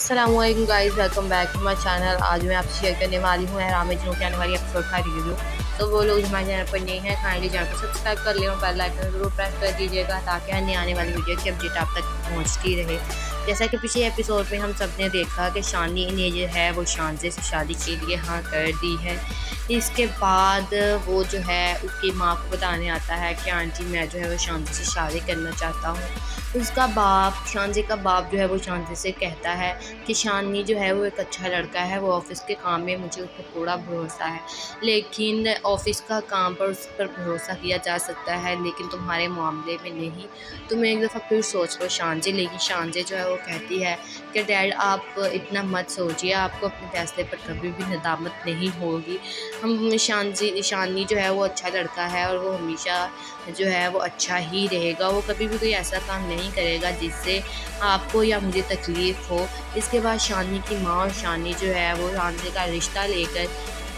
अस्सलामुअलैकुम guys, welcome back to my channel. आज मैं आपसे शेयर करने वाली हूँ एहराम जुनून के आने वाली एपिसोड का रिव्यू। तो वो लोग हमारे चैनल पर नए हैं, काइंडली चैनल को सब्सक्राइब कर लें और बेल आइकन जरूर प्रेस कर दीजिएगा ताकि अन्य आने वाली वीडियो की अपडेट आप तक पहुँचती रहे। जैसा कि पिछले एपिसोड में हम सब ने देखा कि शानी ने जो है वो शानजे से शादी के लिए हाँ कर दी है। इसके बाद वो जो है उसकी माँ को बताने आता है कि आंटी मैं जो है वो शानजे से शादी करना चाहता हूँ। उसका बाप, शानजे का बाप जो है वो शानजे से कहता है कि शानी जो है वो एक अच्छा लड़का है, वो ऑफिस के काम में मुझे उस पर पूरा भरोसा है, लेकिन ऑफिस का काम पर उस पर भरोसा किया जा सकता है लेकिन तुम्हारे मामले में नहीं। तुम एक दफ़ा फिर सोच लो शानजे। लेकिन शानजे जो है वो कहती है कि डैड आप इतना मत सोचिए, आपको अपने फैसले पर कभी भी नदामत नहीं होगी। हम शानी जो है वो अच्छा लड़का है और वो हमेशा जो है वो अच्छा ही रहेगा, वो कभी भी कोई ऐसा काम नहीं करेगा जिससे आपको या मुझे तकलीफ़ हो। इसके बाद शानी की माँ और शानी जो है वो शानजे का रिश्ता लेकर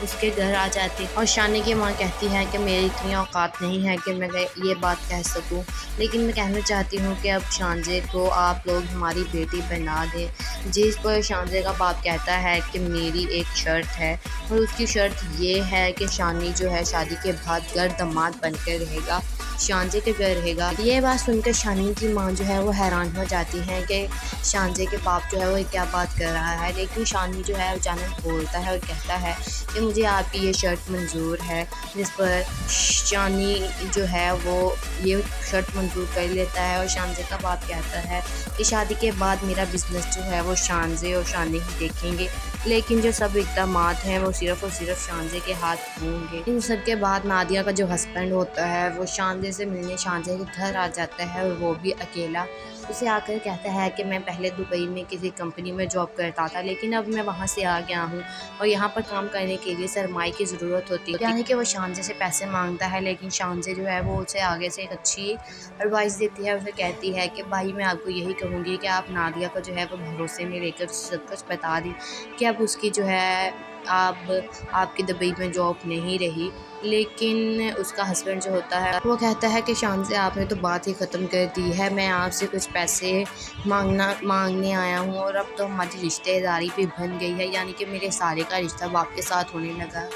उसके घर आ जाती है और शानी की माँ कहती है कि मेरी इतनी औकात नहीं है कि मैं ये बात कह सकूं, लेकिन मैं कहना चाहती हूँ कि अब शानजे को आप लोग हमारी बेटी बना दें। जिस पर शानजे का बाप कहता है कि मेरी एक शर्त है और उसकी शर्त ये है कि शानी जो है शादी के बाद घर दामाद बनकर रहेगा, शानजे के घर रहेगा। ये बात सुनकर शानी की माँ जो है वो हैरान हो जाती है कि शानजे के बाप जो है वो क्या बात कर रहा है। लेकिन शानी जो है अचानक बोलता है और कहता है कि मुझे आपकी ये शर्त मंजूर है। जिस पर शानी जो है वो ये शर्त मंजूर कर लेता है और शानजे का बाप कहता है कि शादी के बाद मेरा बिजनेस जो है वो शानजे और शानी ही देखेंगे, लेकिन जो सब इक़दामात हैं वो सिर्फ़ और सिर्फ शानजे के हाथ होंगे। इन सब के बाद नादिया का जो हस्बैंड होता है वो शानजे से मिलने शानजे के घर आ जाता है और वो भी अकेला। उसे आकर कहता है कि मैं पहले दुबई में किसी कंपनी में जॉब करता था, लेकिन अब मैं वहाँ से आ गया हूँ और यहाँ पर काम करने के लिए सरमाए की ज़रूरत होती है। यानी कि वो शानजे से पैसे मांगता है, लेकिन शानजे जो है वो उसे आगे से एक अच्छी एडवाइस देती है। उसे कहती है कि भाई मैं आपको यही कहूँगी कि आप नादिया को जो है वो भरोसे में लेकर सब कुछ बता दें कि अब उसकी जो है आपकी दुबई में जॉब नहीं रही। लेकिन उसका हस्बैंड जो होता है वो कहता है कि शानजे आपने तो बात ही ख़त्म कर दी है, मैं आपसे कुछ पैसे मांगने आया हूँ और अब तो हमारी रिश्तेदारी भी बन गई है, यानी कि मेरे सारे का रिश्ता अब आपके साथ होने लगा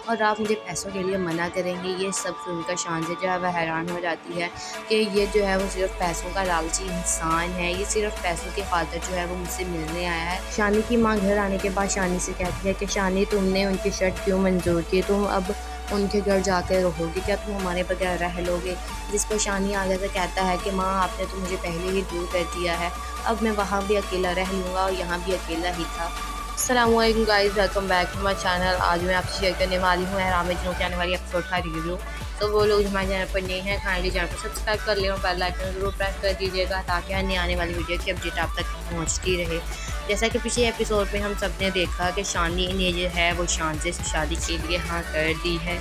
और आप मुझे पैसों के लिए मना करेंगे। ये सब सुनकर शानजे जो है वह हैरान हो जाती है कि ये जो है वो सिर्फ पैसों का लालची इंसान है, ये सिर्फ पैसों की खातिर जो है वो मुझसे मिलने आया है। शानी की माँ घर आने के बाद शानी से कहती है कि शानी तुमने उनकी शर्त क्यों मंजूर की, तुम अब उनके घर जाकर रहोगे, क्या तुम हमारे बगैर रह लोगे। जिस पर शानी आगे से कहता है कि माँ आपने तो मुझे पहले ही दूर कर दिया है, अब मैं वहाँ भी अकेला रह लूँगा और यहाँ भी अकेला ही था। अस्सलामुअलैकुम guys, welcome back to my channel. आज मैं आपसे शेयर करने वाली हूँ एहराम जुनून के आने वाली एपिसोड का रिव्यू। तो वो लोग हमारे चैनल पर नए हैं, काइंडली चैनल को सब्सक्राइब कर लें और बेल आइकन जरूर प्रेस कर दीजिएगा ताकि अन्य आने वाली वीडियो की अपडेट आप तक पहुँचती रहे। जैसा कि पिछले एपिसोड में हम सब ने देखा कि शानी ने जो है वो शानजे से शादी के लिए हाँ कर दी है।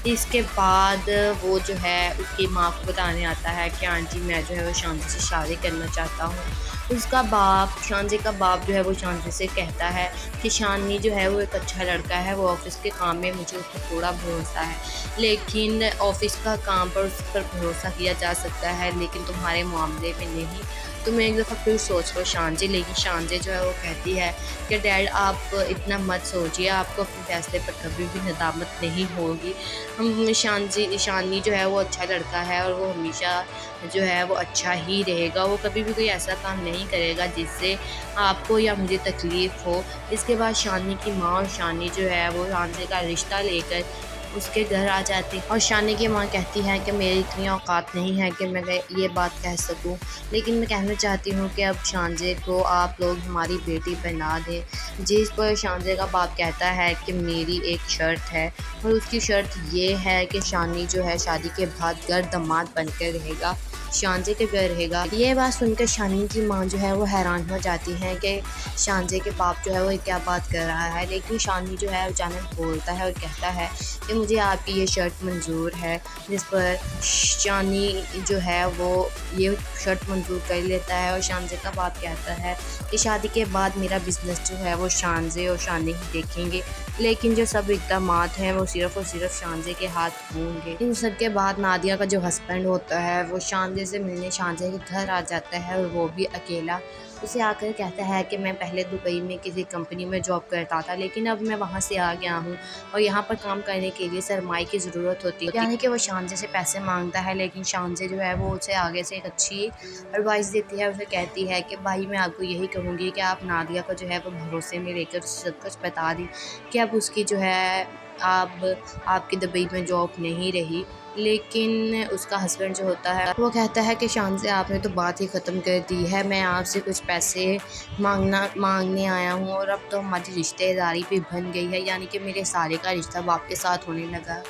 इसके बाद वो जो है उसकी माँ को बताने आता है कि आंटी मैं जो है वो शानजे से शादी करना चाहता हूँ। उसका बाप, शानजे का बाप जो है वो शानजे से कहता है कि शानी जो है वो एक अच्छा लड़का है, वो ऑफिस के काम में मुझे उस पर थोड़ा भरोसा है, लेकिन ऑफिस का काम पर उस पर भरोसा किया जा सकता है लेकिन तुम्हारे मामले में नहीं। तुम एक दफ़ा फिर सोच लो शानजे। लेकिन शानजे जो है वो कहती है कि डैड आप इतना मत सोचिए, आपको अपने फैसले पर कभी भी नदामत नहीं होगी। हम शानी जो है वो अच्छा लड़का है और वो हमेशा जो है वो अच्छा ही रहेगा, वो कभी भी कोई ऐसा काम नहीं करेगा जिससे आपको या मुझे तकलीफ़ हो। इसके बाद शानी की माँ और शानी जो है वो शानजे का रिश्ता लेकर उसके घर आ जाती है और शानी की माँ कहती है कि मेरी इतनी औकात नहीं है कि मैं ये बात कह सकूं, लेकिन मैं कहना चाहती हूँ कि अब शानजे को आप लोग हमारी बेटी बना दें। जिस पर शानजे का बाप कहता है कि मेरी एक शर्त है और उसकी शर्त ये है कि शानी जो है शादी के बाद घर दामाद बनकर रहेगा, शानजे के घर रहेगा। ये बात सुनकर शानी की माँ जो है वो हैरान हो जाती है कि शानजे के बाप जो है वो क्या बात कर रहा है। लेकिन शानी जो है अचानक बोलता है और कहता है कि मुझे आपकी ये शर्त मंजूर है। जिस पर शानी जो है वो ये शर्त मंजूर कर लेता है और शानजे का बाप कहता है कि शादी के बाद मेरा बिजनेस जो है वो शानजे और शानी ही देखेंगे, लेकिन जो सब इक़दामात हैं वो सिर्फ़ और सिर्फ शानजे के हाथ होंगे। इन सब के बाद नादिया का जो हस्बैंड होता है वो शानजे शानजे से मिलने शानजे के घर आ जाता है और वो भी अकेला। उसे आकर कहता है कि मैं पहले दुबई में किसी कंपनी में जॉब करता था, लेकिन अब मैं वहाँ से आ गया हूँ और यहाँ पर काम करने के लिए सरमाए की ज़रूरत होती है। यानी कि वो शानजे से पैसे मांगता है, लेकिन शानजे जो है वो उसे आगे से एक अच्छी एडवाइस देती है। उसे कहती है कि भाई मैं आपको यही कहूँगी कि आप नादिया को जो है वो भरोसे में लेकर सब कुछ बता दी कि अब उसकी जो है आपकी दुबई में जॉब नहीं रही। लेकिन उसका हस्बैंड जो होता है वो कहता है कि शानजे आपने तो बात ही ख़त्म कर दी है, मैं आपसे कुछ पैसे मांगने आया हूँ और अब तो हमारी रिश्तेदारी भी बन गई है, यानी कि मेरे सारे का रिश्ता बाप के साथ होने लगा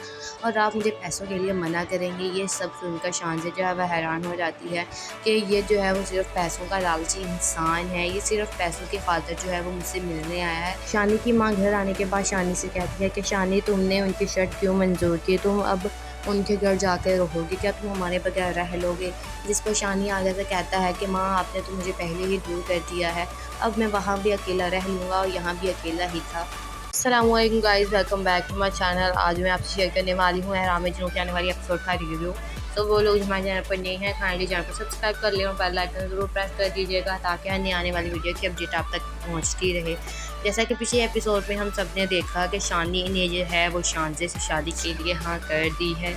और आप मुझे पैसों के लिए मना करेंगे। ये सब सुनकर शानजे जो है वह हैरान हो जाती है कि ये जो है वो सिर्फ पैसों का लालची इंसान है, ये सिर्फ पैसों की खातिर जो है वो मुझसे मिलने आया है। शानी की माँ घर आने के बाद शानी से कहती है कि शानी तुमने उनकी शर्ट क्यों मंजूर की, तुम अब उनके घर जाकर रहोगे, क्या तुम हमारे बगैर रह लोगे। जिस पर शानी आगे से कहता है कि माँ आपने तो मुझे पहले ही दूर कर दिया है, अब मैं वहाँ भी अकेला रह लूँगा और यहाँ भी अकेला ही था। अस्सलामुअलैकुम guys, welcome back to my channel. आज मैं आपसे शेयर करने वाली हूँ एहराम जुनून की आने वाली एपिसोड का रिव्यू। तो वो लोग हमारे चैनल पर नए हैं, काइंडली चैनल को सब्सक्राइब कर लें और बेल आइकन ज़रूर प्रेस कर दीजिएगा ताकि अन्य आने वाली वीडियो की अपडेट आप तक पहुँचती रहे। जैसा कि पिछले एपिसोड में हम सब ने देखा कि शानी ने जो है वो शानजे से शादी के लिए हाँ कर दी है।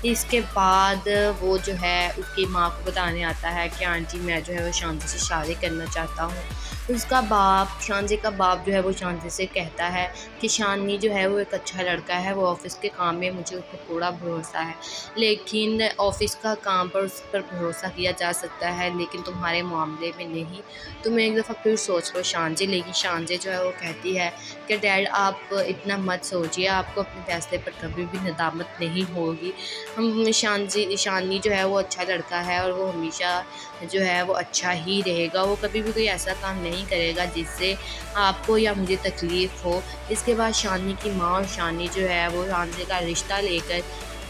इसके बाद वो जो है उसकी माँ को बताने आता है कि आंटी मैं जो है वो शानजे से शादी करना चाहता हूँ। उसका बाप, शानजे का बाप जो है वो शानजे से कहता है कि शानी जो है वो एक अच्छा लड़का है, वो ऑफ़िस के काम में मुझे उस पर पूरा भरोसा है, लेकिन ऑफ़िस का काम पर उस पर भरोसा किया जा सकता है लेकिन तुम्हारे मामले में नहीं। तुम एक दफ़ा फिर सोच लो शानजे। लेकिन शानजे जो है वो कहती है कि डैड आप इतना मत सोचिए, आपको अपने फैसले पर कभी भी नदामत नहीं होगी। हम शानी जो है वो अच्छा लड़का है और वो हमेशा जो है वो अच्छा ही रहेगा, वो कभी भी कोई ऐसा काम नहीं करेगा जिससे आपको या मुझे तकलीफ़ हो। इसके बाद शानी की माँ और शानी जो है वो शानजे का रिश्ता लेकर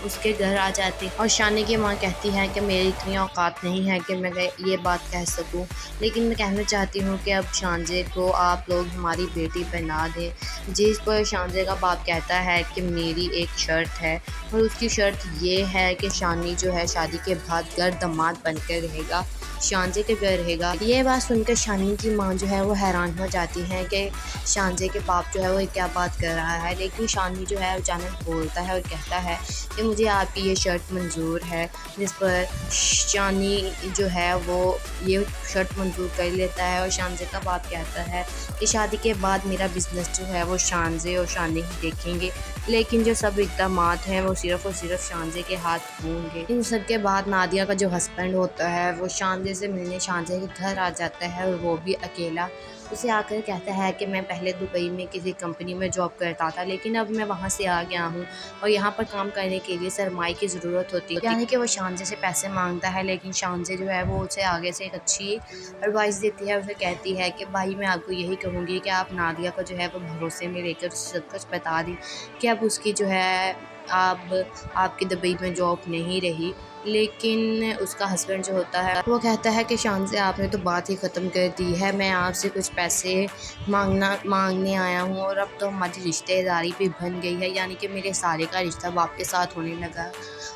उसके घर आ जाती है और शानी की माँ कहती है कि मेरी इतनी औकात नहीं है कि मैं ये बात कह सकूं, लेकिन मैं कहना चाहती हूँ कि अब शानजे को आप लोग हमारी बेटी बना दें। जिस पर शानजे का बाप कहता है कि मेरी एक शर्त है और उसकी शर्त ये है कि शानी जो है शादी के बाद घर दामाद बनकर रहेगा, शानजे के घर रहेगा। ये बात सुनकर शानी की माँ जो है वो हैरान हो जाती है कि शानजे के बाप जो है वो क्या बात कर रहा है। लेकिन शानी जो है अचानक बोलता है और कहता है कि मुझे आपकी ये शर्ट मंजूर है। जिस पर शानी जो है वो ये शर्ट मंजूर कर लेता है और शानजे का बाप कहता है कि शादी के बाद मेरा बिज़नेस जो है वो शानजे और शानी ही देखेंगे, लेकिन जो सब इक़दामात हैं वो सिर्फ़ और सिर्फ शानजे के हाथ होंगे। इन सब के बाद नादिया का जो हस्बैंड होता है वो शानजे से मिलने शानजे के घर आ जाता है और वो भी अकेला। उसे आकर कहता है कि मैं पहले दुबई में किसी कंपनी में जॉब करता था, लेकिन अब मैं वहाँ से आ गया हूँ और यहाँ पर काम करने के लिए सरमाए की ज़रूरत होती है। यानी कि वो शानजे से पैसे मांगता है, लेकिन शानजे जो है वो उसे आगे से एक अच्छी एडवाइस देती है। उसे कहती है कि भाई मैं आपको यही कहूँगी कि आप नादिया को जो है वो भरोसे में लेकर सब कुछ बता दी कि अब उसकी जो है आपकी दुबई में जॉब नहीं रही। लेकिन उसका हस्बैंड जो होता है वो कहता है कि शानजे आपने तो बात ही ख़त्म कर दी है, मैं आपसे कुछ पैसे मांगने आया हूँ और अब तो हमारी रिश्तेदारी भी बन गई है, यानी कि मेरे सारे का रिश्ता बाप के साथ होने लगा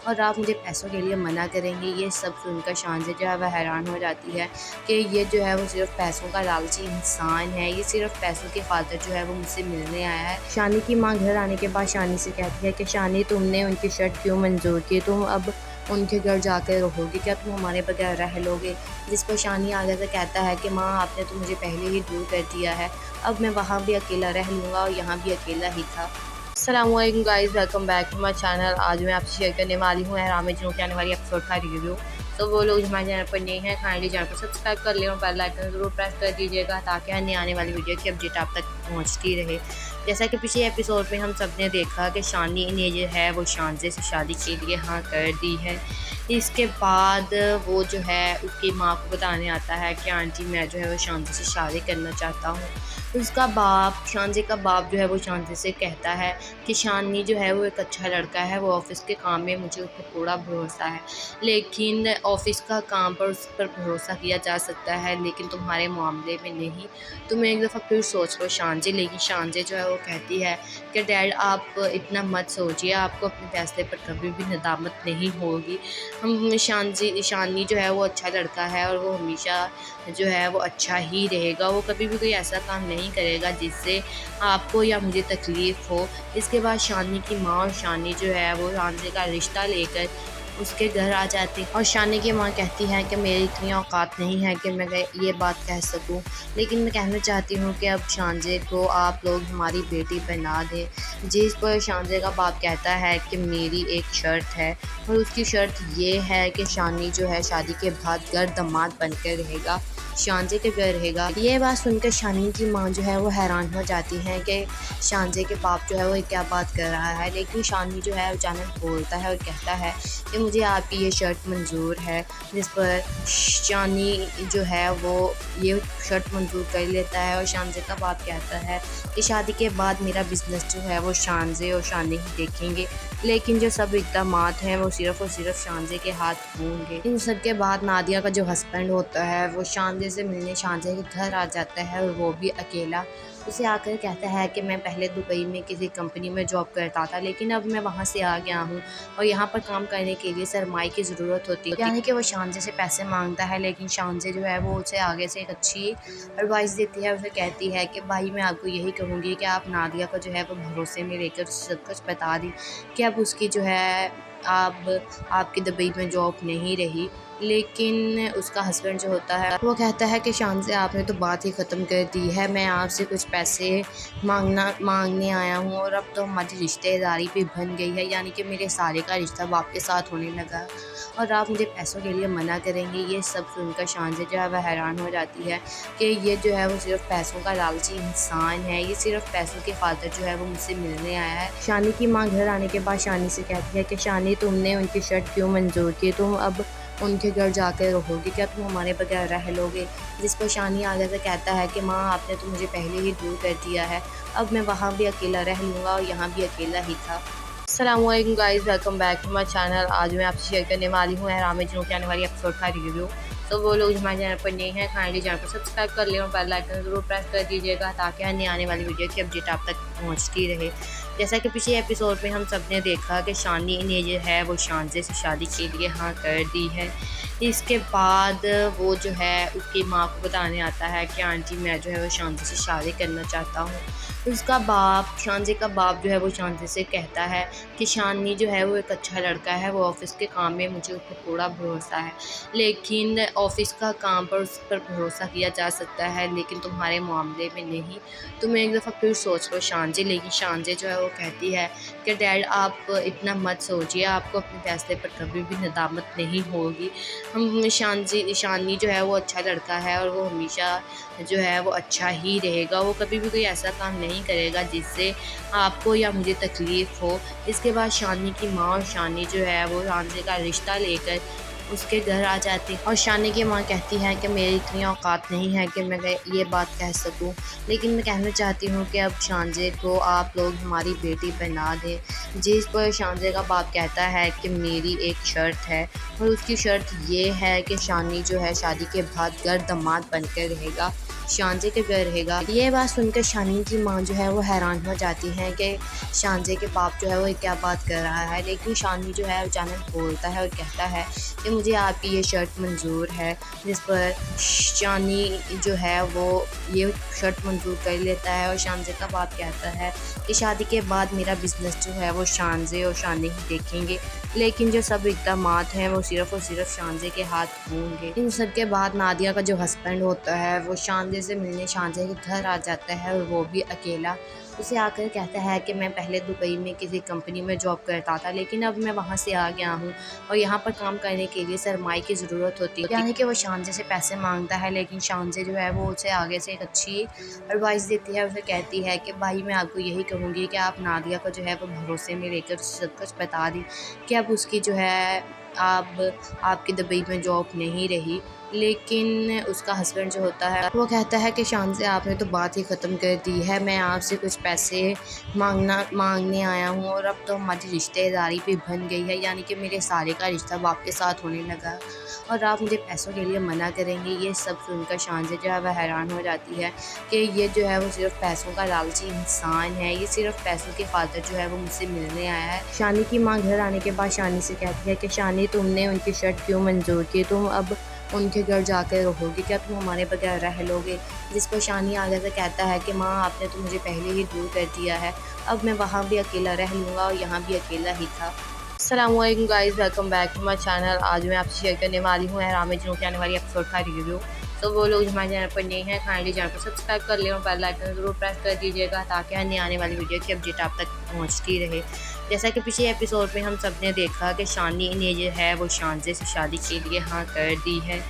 और आप मुझे पैसों के लिए मना करेंगे। ये सब सुनकर शानजे जो है वह हैरान हो जाती है कि ये जो है वो सिर्फ पैसों का लालची इंसान है, ये सिर्फ पैसों की खातिर जो है वो मुझसे मिलने आया है। शानी की माँ घर आने के बाद शानी से कहती है कि शानी तुमने उनकी शर्ट क्यों मंजूर की, तुम अब उनके घर जाकर रहोगे, क्या तुम हमारे बगैर रह लोगे। जिस पर शानी आगे से कहता है कि माँ आपने तो मुझे पहले ही दूर कर दिया है, अब मैं वहाँ भी अकेला रह लूँगा और यहाँ भी अकेला ही था। अस्सलामुअलैकुम guys, welcome back to my channel. आज मैं आपसे शेयर करने वाली हूँ एहराम जुनून की आने वाली एपिसोड का रिव्यू। तो वो लोग हमारे चैनल पर नए हैं, काइंडली चैनल को सब्सक्राइब कर लें और बेल आइकन ज़रूर प्रेस कर दीजिएगा ताकि अन्य आने वाली वीडियो की अपडेट आप तक पहुँचती रहे। जैसा कि पिछले एपिसोड में हम सब ने देखा कि शानी ने जो है वो शानजे से शादी के लिए हाँ कर दी है। इसके बाद वो जो है उसकी माँ को बताने आता है कि आंटी मैं जो है वो शानजे से शादी करना चाहता हूँ। उसका बाप, शानजे का बाप जो है वो शानजे से कहता है कि शानी जो है वो एक अच्छा लड़का है, वो ऑफ़िस के काम में मुझे उस पर पूरा भरोसा है, लेकिन ऑफ़िस का काम पर उस पर भरोसा किया जा सकता है लेकिन तुम्हारे मामले में नहीं। तुम एक दफ़ा फिर सोच लो शानजे। लेकिन शानजे जो है वो कहती है कि डैड आप इतना मत सोचिए, आपको अपने फैसले पर कभी भी नदामत नहीं होगी। हम शानी जो है वो अच्छा लड़का है और वो हमेशा जो है वो अच्छा ही रहेगा। वो कभी भी कोई ऐसा काम नहीं करेगा जिससे आपको या मुझे तकलीफ़ हो। इसके बाद शानी की माँ और शानी जो है वो शानज़े का रिश्ता लेकर उसके घर आ जाती और शानी की माँ कहती है कि मेरी इतनी औकात नहीं है कि मैं ये बात कह सकूं, लेकिन मैं कहना चाहती हूँ कि अब शानज़े को आप लोग हमारी बेटी बना दें। जिस पर शानज़े का बाप कहता है कि मेरी एक शर्त है और उसकी शर्त ये है कि शानी जो है शादी के बाद घर दामाद बनकर रहेगा, शानज़े के घर रहेगा। ये बात सुनकर शानी की माँ जो है वो हैरान हो जाती है कि शानज़े के बाप जो है वो क्या बात कर रहा है, लेकिन शानी जो है अचानक बोलता है और कहता है कि मुझे आपकी ये शर्त मंजूर है। जिस पर शानी जो है वो ये शर्त मंजूर कर लेता है और शानज़े का बाप कहता है कि शादी के बाद मेरा बिज़नेस जो है वो शानज़े और शानी ही देखेंगे, लेकिन जो सब इक़दामात हैं वो सिर्फ़ और सिर्फ शानज़े के हाथ होंगे। इन सब के बाद नादिया का जो हस्बैंड होता है वो शानज़े से मिलने शानज़े के घर आ जाता है और वो भी अकेला। उसे आकर कहता है कि मैं पहले दुबई में किसी कंपनी में जॉब करता था, लेकिन अब मैं वहाँ से आ गया हूँ और यहाँ पर काम करने के लिए सरमाए की ज़रूरत होती है। यानी कि वो शानज़े से पैसे मांगता है, लेकिन शानज़े जो है वो उसे आगे से एक अच्छी एडवाइस देती है। उसे कहती है कि भाई मैं आपको यही कहूँगी कि आप नादिया को जो है वो भरोसे में लेकर सब कुछ बता दी कि अब उसकी जो है आपकी दुबई में जॉब नहीं रही। लेकिन उसका हस्बैंड जो होता है वो कहता है कि शानज़े आपने तो बात ही ख़त्म कर दी है, मैं आपसे कुछ पैसे मांगने आया हूँ और अब तो हमारी रिश्तेदारी भी बन गई है, यानी कि मेरे सारे का रिश्ता बाप के साथ होने लगा और आप मुझे पैसों के लिए मना करेंगे। ये सब सुनकर शानज़े जो है वह हैरान हो जाती है कि ये जो है वो सिर्फ पैसों का लालची इंसान है, ये सिर्फ पैसों की खातिर जो है वो मुझसे मिलने आया है। शानी की माँ घर आने के बाद शानी से कहती है कि शानी तुमने उनकी शर्त क्यों मंजूर की, तुम अब उनके घर जाकर रहोगे, क्या तुम हमारे बगैर रह लोगे। जिस पर शानी आगे से कहता है कि माँ आपने तो मुझे पहले ही दूर कर दिया है, अब मैं वहाँ भी अकेला रह लूँगा और यहाँ भी अकेला ही था। अस्सलामुअलैकुम guys, welcome back to my channel. आज मैं आपसे शेयर करने वाली हूँ एहराम में जुनून की आने वाली एपिसोड का रिव्यू। तो वो लोग हमारे चैनल पर नए हैं काइंडली चैनल को सब्सक्राइब कर लें और बेल आइकन ज़रूर प्रेस कर दीजिएगा ताकि अन्य आने वाली वीडियो की अपडेट आप तक पहुँचती रहे। जैसा कि पिछले एपिसोड में हम सब ने देखा कि शानी ने जो है वो शानज़े से शादी के लिए हाँ कर दी है। इसके बाद वो जो है उसकी माँ को बताने आता है कि आंटी मैं जो है वो शानज़े से शादी करना चाहता हूँ। उसका बाप शानज़े का बाप जो है वो शानज़े से कहता है कि शानी जो है वो एक अच्छा लड़का है, वो ऑफ़िस के काम में मुझे उस पर पूरा भरोसा है, लेकिन ऑफ़िस का काम पर उस पर भरोसा किया जा सकता है लेकिन तुम्हारे मामले में नहीं। तुम एक दफ़ा फिर सोच लो शानज़े। लेकिन शानज़े जो है वो कहती है कि डैड आप इतना मत सोचिए, आपको अपने फैसले पर कभी भी नदामत नहीं होगी। हम शानी जो है वो अच्छा लड़का है और वो हमेशा जो है वो अच्छा ही रहेगा। वो कभी भी कोई ऐसा काम नहीं करेगा जिससे आपको या मुझे तकलीफ़ हो। इसके बाद शानी की माँ और शानी जो है वो शानज़े का रिश्ता लेकर उसके घर आ जाती और शानी की माँ कहती है कि मेरी इतनी औकात नहीं है कि मैं ये बात कह सकूं, लेकिन मैं कहना चाहती हूँ कि अब शानज़े को आप लोग हमारी बेटी बना दें। जिस पर शानज़े का बाप कहता है कि मेरी एक शर्त है और उसकी शर्त ये है कि शानी जो है शादी के बाद घर दामाद बनकर रहेगा, शानज़े के घर रहेगा। ये बात सुनकर शानी की माँ जो है वो हैरान हो जाती है कि शानज़े के बाप जो है वो क्या बात कर रहा है, लेकिन शानी जो है अचानक बोलता है और कहता है कि मुझे आपकी ये शर्त मंजूर है। जिस पर शानी जो है वो ये शर्त मंजूर कर लेता है और शानज़े का बाप कहता है कि शादी के बाद मेरा बिज़नेस जो है वो शानज़े और शानी ही देखेंगे, लेकिन जो सब इक़दामात हैं वो सिर्फ़ और सिर्फ शानज़े के हाथ होंगे। इन सब के बाद नादिया का जो हस्बैंड होता है वो शानज़े से मिलने शानज़े के घर आ जाता है और वो भी अकेला। उसे आकर कहता है कि मैं पहले दुबई में किसी कंपनी में जॉब करता था, लेकिन अब मैं वहाँ से आ गया हूँ और यहाँ पर काम करने के लिए सरमाए की ज़रूरत होती है। यानी कि वो शानज़े से पैसे मांगता है, लेकिन शानज़े जो है वो उसे आगे से एक अच्छी एडवाइस देती है। उसे कहती है कि भाई मैं आपको यही कहूँगी कि आप नादिया को जो है वो भरोसे में लेकर सब कुछ बता दी कि अब उसकी जो है आपकी दुबई में जॉब नहीं रही। लेकिन उसका हस्बैंड जो होता है वो कहता है कि शान से आपने तो बात ही ख़त्म कर दी है, मैं आपसे कुछ पैसे मांगने आया हूँ और अब तो हमारी रिश्तेदारी भी बन गई है, यानी कि मेरे साले का रिश्ता अब आपके साथ होने लगा और आप मुझे पैसों के लिए मना करेंगे। ये सब सुनकर शान से जो है वह हैरान हो जाती है कि ये जो है वो सिर्फ पैसों का लालची इंसान है, ये सिर्फ पैसों की खातिर जो है वो मुझसे मिलने आया है। शानी की माँ घर आने के बाद शानी से कहती है कि शानी, तुमने उनकी शर्ट क्यों मंजूर की, तुम अब उनके घर जाकर रहोगे क्या, तुम हमारे बगैर रह लोगे। जिस पर शानी आगे से कहता है कि माँ आपने तो मुझे पहले ही दूर कर दिया है, अब मैं वहाँ भी अकेला रह लूँगा और यहाँ भी अकेला ही था। अस्सलामुअलैकुम guys, welcome back to my channel. आज मैं आपसे शेयर करने वाली हूँ एहराम में जिनों की आने वाली एपिसोड का रिव्यू। तो वो लोग हमारे चैनल पर नए हैं, काइंडली चैनल को सब्सक्राइब कर लें और बेल आइकन ज़रूर प्रेस कर दीजिएगा ताकि अन्य आने वाली वीडियो की अपडेट आप तक पहुँचती रहे। जैसा कि पिछले एपिसोड में हम सब ने देखा कि शानी ने जो है वो शानजे से शादी के लिए हाँ कर दी है।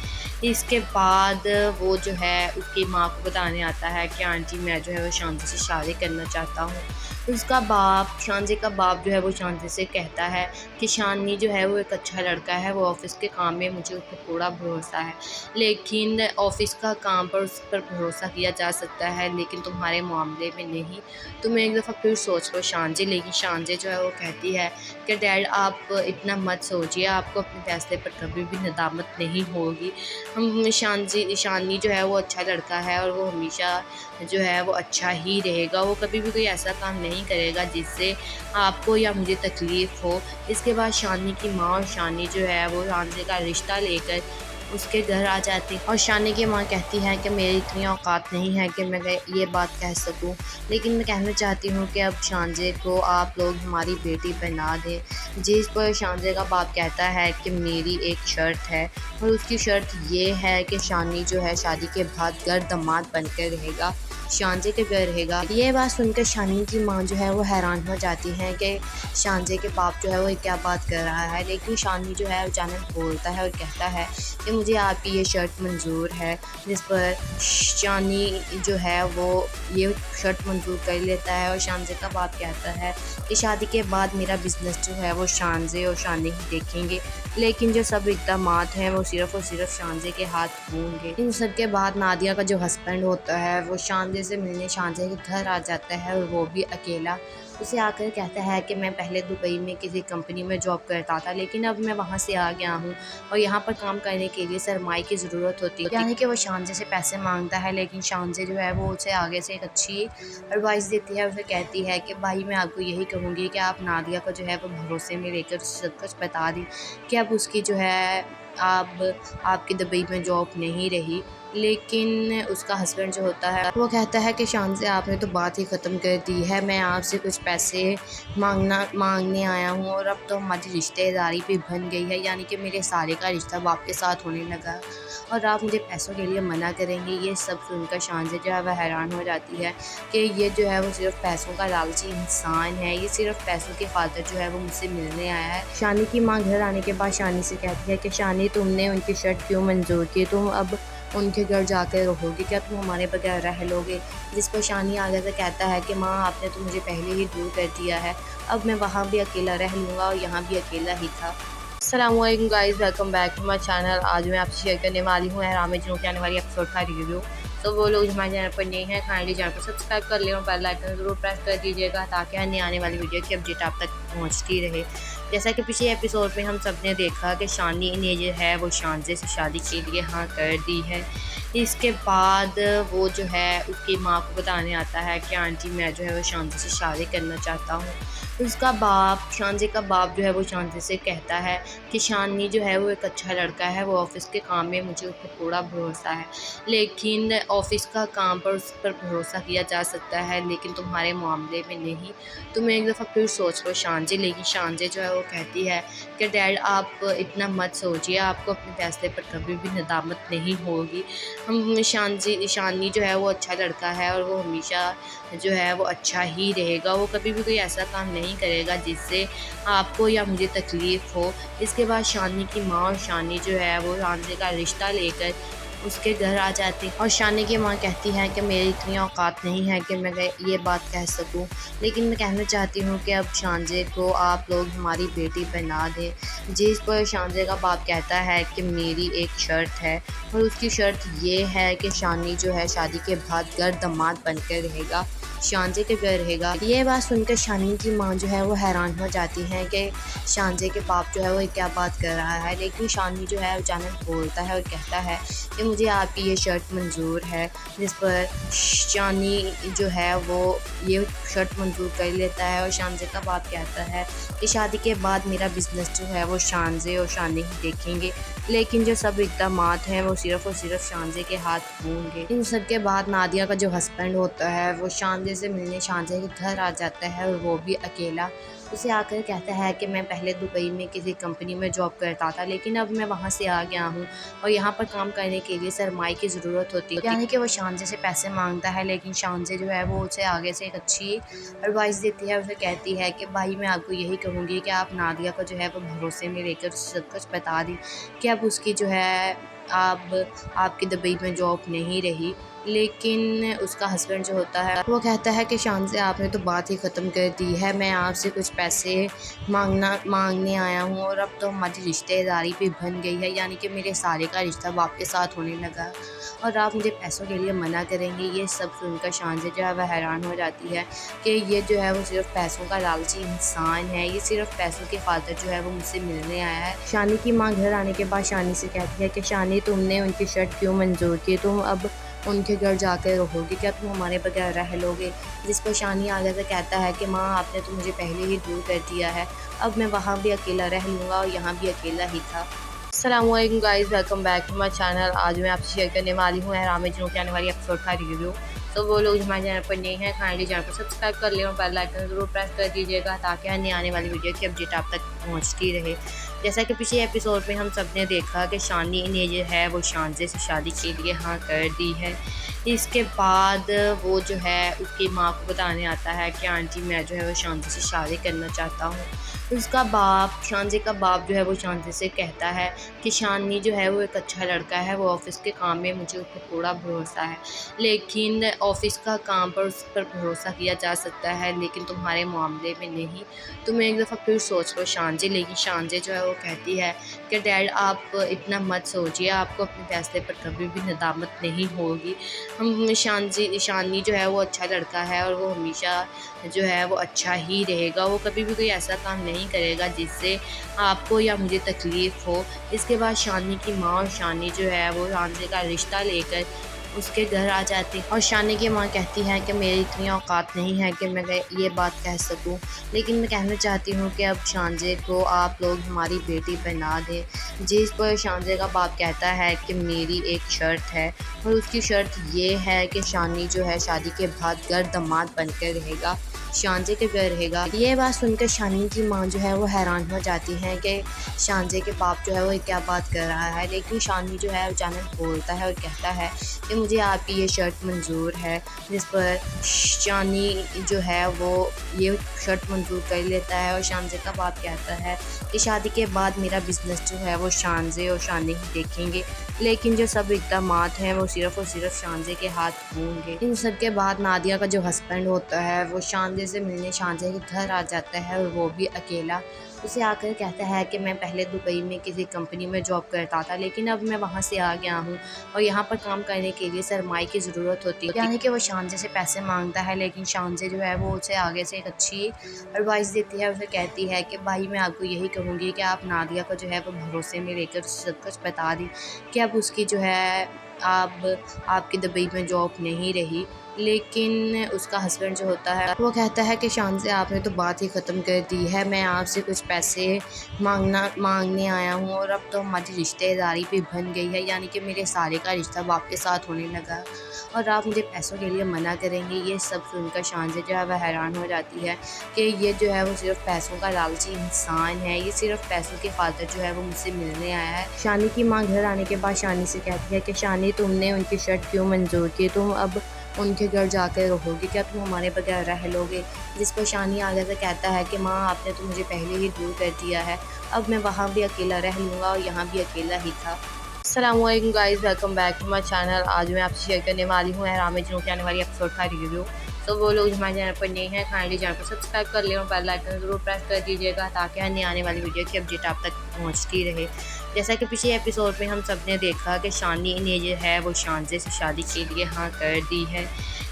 इसके बाद वो जो है उसकी माँ को बताने आता है कि आंटी मैं जो है वो शानजे से शादी करना चाहता हूँ। उसका बाप, शानजे का बाप जो है वो शानजे से कहता है कि शानी जो है वो एक अच्छा लड़का है, वो ऑफिस के काम में मुझे उस पर पूरा भरोसा है, लेकिन ऑफिस का काम पर उस पर भरोसा किया जा सकता है लेकिन तुम्हारे मामले में नहीं। तुम एक दफ़ा फिर सोच लो शानजे। लेकिन शानजे जो है वो कहती है कि डैड आप इतना मत सोचिए, आपको अपने फैसले पर कभी भी नदामत नहीं होगी। हम शानी जो है वो अच्छा लड़का है और वो हमेशा जो है वो अच्छा ही रहेगा, वो कभी भी कोई ऐसा काम नहीं करेगा जिससे आपको या मुझे तकलीफ़ हो। इसके बाद शानी की माँ और शानी जो है वो शानजे का रिश्ता लेकर उसके घर आ जाती और शानी की माँ कहती है कि मेरी इतनी औकात नहीं है कि मैं ये बात कह सकूं, लेकिन मैं कहना चाहती हूँ कि अब शानजे को आप लोग हमारी बेटी बना दें। जिस पर शानजे का बाप कहता है कि मेरी एक शर्त है और उसकी शर्त ये है कि शानी जो है शादी के बाद घर दामाद बनकर रहेगा, शानजे के घर रहेगा। ये बात सुनकर शानी की माँ जो है वो हैरान हो जाती है कि शानजे के बाप जो है वो क्या बात कर रहा है। लेकिन शानी जो है अचानक बोलता है और कहता है कि मुझे आपकी ये शर्ट मंजूर है। जिस पर शानी जो है वो ये शर्ट मंजूर कर लेता है और शानजे का बाप कहता है कि शादी के बाद मेरा बिजनेस जो है वो शानजे और शानी ही देखेंगे, लेकिन जो सब इक़दामात हैं वो सिर्फ़ और सिर्फ शानजे के हाथ होंगे। इन सब के बाद नादिया का जो हस्बैंड होता है वो शानजे से मिलने शानजे के घर आ जाता है और वो भी अकेला। उसे आकर कहता है कि मैं पहले दुबई में किसी कंपनी में जॉब करता था, लेकिन अब मैं वहाँ से आ गया हूँ और यहाँ पर काम करने के लिए सरमाए की ज़रूरत होती है। यानी कि वो शानजे से पैसे मांगता है, लेकिन शानजे जो है वो उसे आगे से एक अच्छी एडवाइस देती है। उसे कहती है कि भाई मैं आपको यही कहूँगी कि आप नादिया को जो है वो भरोसे में लेकर सब कुछ बता दें कि अब उसकी जो है आपकी दुबई में जॉब नहीं रही। लेकिन उसका हस्बैंड जो होता है वो कहता है कि शान से आपने तो बात ही ख़त्म कर दी है, मैं आपसे कुछ पैसे मांगने आया हूँ और अब तो हमारी रिश्तेदारी भी बन गई है, यानी कि मेरे साले का रिश्ता अब आपके साथ होने लगा और आप मुझे पैसों के लिए मना करेंगे। ये सब सुनकर शान से जो है वह हैरान हो जाती है कि ये जो है वो सिर्फ पैसों का लालची इंसान है, ये सिर्फ पैसों की खातिर जो है वो मुझसे मिलने आया है। शानी की माँ घर आने के बाद शानी से कहती है कि शानी, तुमने उनकी शर्ट क्यों मंजूर की, तुम अब उनके घर जाकर रहोगे क्या, तुम हमारे बगैर रह लोगे। जिस पर शानी आगे से कहता है कि माँ आपने तो मुझे पहले ही दूर कर दिया है, अब मैं वहाँ भी अकेला रह लूँगा और यहाँ भी अकेला ही था। अस्सलामुअलैकुम guys, welcome back to my channel. आज मैं आपसे शेयर करने वाली हूँ एहराम में जिनों की आने वाली एपिसोड का रिव्यू। तो वो लोग हमारे चैनल पर नए हैं, काइंडली चैनल को सब्सक्राइब कर लें और बेल आइकन ज़रूर प्रेस कर दीजिएगा ताकि अन्य आने वाली वीडियो की अपडेट आप तक पहुँचती रहे। जैसा कि पिछले एपिसोड में हम सब ने देखा कि शानी ने जो है वो शानजे से शादी के लिए हाँ कर दी है। इसके बाद वो जो है उसकी माँ को बताने आता है कि आंटी मैं जो है वो शानजे से शादी करना चाहता हूँ। उसका बाप, शानजे का बाप जो है वो शानजे से कहता है कि शानी जो है वो एक अच्छा लड़का है, वो ऑफिस के काम में मुझे उस पर पूरा भरोसा है, लेकिन ऑफिस का काम पर उस पर भरोसा किया जा सकता है लेकिन तुम्हारे मामले में नहीं। तुम एक दफ़ा फिर सोच लो शानजे। लेकिन शानजे जो है वो कहती है कि डैड आप इतना मत सोचिए, आपको अपने फैसले पर कभी भी नदामत नहीं होगी। हम शानी जो है वो अच्छा लड़का है और वो हमेशा जो है वो अच्छा ही रहेगा, वो कभी भी कोई ऐसा काम नहीं करेगा जिससे आपको या मुझे तकलीफ़ हो। इसके बाद शानी की माँ और शानी जो है वो शानजे का रिश्ता लेकर उसके घर आ जाती और शानी की माँ कहती है कि मेरी इतनी औकात नहीं है कि मैं ये बात कह सकूं, लेकिन मैं कहना चाहती हूँ कि अब शानजे को आप लोग हमारी बेटी बना दें। जिस पर शानजे का बाप कहता है कि मेरी एक शर्त है, और उसकी शर्त ये है कि शानी जो है शादी के बाद घर दामाद बनकर रहेगा, शानजे के घर रहेगा। ये बात सुनकर शानी की माँ जो है वो हैरान हो जाती है कि शानजे के बाप जो है वो क्या बात कर रहा है, लेकिन शानी जो है अचानक बोलता है और कहता है कि मुझे आपकी ये शर्त मंजूर है। जिस पर शानी जो है वो ये शर्त मंजूर कर लेता है, और शानजे का बाप कहता है कि शादी के बाद मेरा बिजनेस जो है वो शानजे और शानी ही देखेंगे, लेकिन जो सब इक़दामात हैं वो सिर्फ़ और सिर्फ शानजे के हाथ होंगे। इन सब के बाद नादिया का जो हस्बैंड होता है वो शानजे से मिलने शानजे के घर आ जाता है, और वो भी अकेला। उसे आकर कहता है कि मैं पहले दुबई में किसी कंपनी में जॉब करता था, लेकिन अब मैं वहाँ से आ गया हूँ और यहाँ पर काम करने के लिए सरमाए की ज़रूरत होती है। यानी कि वो शानजे से पैसे मांगता है, लेकिन शानजे जो है वो उसे आगे से एक अच्छी एडवाइस देती है। उसे कहती है कि भाई मैं आपको यही कहूँगी कि आप नादिया को जो है वो भरोसे में लेकर सब कुछ बता दें कि अब उसकी जो है आपकी दुबई में जॉब नहीं रही। लेकिन उसका हस्बैंड जो होता है वो कहता है कि शानजे आपने तो बात ही ख़त्म कर दी है, मैं आपसे कुछ पैसे मांगने आया हूँ, और अब तो हमारी रिश्तेदारी भी बन गई है, यानी कि मेरे सारे का रिश्ता बाप के साथ होने लगा, और आप मुझे पैसों के लिए मना करेंगे। ये सब सुनकर शानजे जो है वह हैरान हो जाती है कि ये जो है वो सिर्फ पैसों का लालची इंसान है, ये सिर्फ पैसों की खातिर जो है वो मुझसे मिलने आया है। शानी की माँ घर आने के बाद शानी से कहती है कि शानी तुमने उनकी शर्त क्यों मंजूर की, तुम अब उनके घर जाकर रहोगे, क्या तुम हमारे बगैर रह लोगे। जिस पर शानी आगे से कहता है कि माँ आपने तो मुझे पहले ही दूर कर दिया है, अब मैं वहाँ भी अकेला रह लूँगा और यहाँ भी अकेला ही था। अस्सलामुअलैकुम guys, welcome back to my channel. आज मैं आपसे शेयर करने वाली हूँ एहराम में जिनों की आने वाली एपिसोड का रिव्यू। तो वो लोग हमारे चैनल पर नए हैं, काइंडली चैनल को सब्सक्राइब कर लें और बेल आइकन ज़रूर प्रेस कर दीजिएगा, ताकि अन्य आने वाली वीडियो की अपडेट आप तक पहुँचती रहे। जैसा कि पिछले एपिसोड में हम सब ने देखा कि शानी ने जो है वो शानजे से शादी के लिए हाँ कर दी है। इसके बाद वो जो है उसकी माँ को बताने आता है कि आंटी मैं जो है वो शानजे से शादी करना चाहता हूँ। उसका बाप, शानजे का बाप जो है वो शानजे से कहता है कि शानी जो है वो एक अच्छा लड़का है, वो ऑफ़िस के काम में मुझे उस पर पूरा भरोसा है, लेकिन ऑफ़िस का काम पर उस पर भरोसा किया जा सकता है, लेकिन तुम्हारे मामले में नहीं। तुम एक दफ़ा फिर सोच लो शानजे। लेकिन शानजे जो है वो कहती है कि डैड आप इतना मत सोचिए, आपको अपने फैसले पर कभी भी नदामत नहीं होगी। हम शानी जो है वो अच्छा लड़का है, और वो हमेशा जो है वो अच्छा ही रहेगा, वो कभी भी कोई ऐसा काम नहीं करेगा जिससे आपको या मुझे तकलीफ़ हो। इसके बाद शानी की माँ और शानी जो है वो शानजे का रिश्ता लेकर उसके घर आ जाती और शानी की माँ कहती है कि मेरी इतनी औकात नहीं है कि मैं ये बात कह सकूं, लेकिन मैं कहना चाहती हूँ कि अब शानजे को आप लोग हमारी बेटी बना दें। जिस पर शानजे का बाप कहता है कि मेरी एक शर्त है, और उसकी शर्त ये है कि शानी जो है शादी के बाद घर दामाद बनकर रहेगा, शानजे के घर रहेगा। ये बात सुनकर शानी की माँ जो है वो हैरान हो जाती है कि शानजे के बाप जो है वो क्या बात कर रहा है, लेकिन शानी जो है अचानक बोलता है और कहता है कि मुझे आपकी ये शर्त मंजूर है। जिस पर शानी जो है वो ये शर्त मंजूर कर लेता है, और शानजे का बाप कहता है कि शादी के बाद मेरा बिजनेस जो है वो शानजे और शानी ही देखेंगे, लेकिन जो सब इक़दामात हैं वो सिर्फ़ और सिर्फ शानजे के हाथ होंगे। इन सब के बाद नादिया का जो हस्बैंड होता है वो शानजे से मिलने शानजे के घर आ जाता है, और वो भी अकेला। उसे आकर कहता है कि मैं पहले दुबई में किसी कंपनी में जॉब करता था, लेकिन अब मैं वहाँ से आ गया हूँ और यहाँ पर काम करने के लिए सरमाए की ज़रूरत होती है। यानी कि वो शानजे से पैसे मांगता है, लेकिन शानजे जो है वो उसे आगे से एक अच्छी एडवाइस देती है। उसे कहती है कि भाई मैं आपको यही कहूँगी कि आप नादिया को जो है वो भरोसे में लेकर सब कुछ बता दें कि अब उसकी जो है आपकी दुबई में जॉब नहीं रही। लेकिन उसका हस्बैंड जो होता है वो कहता है कि शानजे आपने तो बात ही ख़त्म कर दी है, मैं आपसे कुछ पैसे मांगने आया हूँ, और अब तो हमारी रिश्तेदारी भी बन गई है, यानी कि मेरे सारे का रिश्ता बाप के साथ होने लगा, और आप मुझे पैसों के लिए मना करेंगे। ये सब सुनकर शानजे जो है वह हैरान हो जाती है कि ये जो है वो सिर्फ पैसों का लालची इंसान है, ये सिर्फ पैसों की खातिर जो है वो मुझसे मिलने आया है। शानी की माँ घर आने के बाद शानी से कहती है कि शानी तुमने उनकी शर्त क्यों मंजूर की, तुम अब उनके घर जाकर रहोगे, क्या तुम हमारे बगैर रह लोगे। जिस पर शानी आगे से कहता है कि माँ आपने तो मुझे पहले ही दूर कर दिया है, अब मैं वहाँ भी अकेला रह लूँगा और यहाँ भी अकेला ही था। अस्सलामुअलैकुम guys, welcome back to my channel. आज मैं आपसे शेयर करने वाली हूँ एहराम जुनून के आने वाली एपिसोड का रिव्यू। तो वो लोग हमारे चैनल पर नए हैं, काइंडली चैनल को सब्सक्राइब कर लें और बेल आइकन ज़रूर प्रेस कर दीजिएगा ताकि अन्य आने वाली वीडियो की अपडेट आप तक पहुँचती रहे। जैसा कि पिछले एपिसोड में हम सब ने देखा कि शानी ने जो है वो शानजे से शादी के लिए हाँ कर दी है।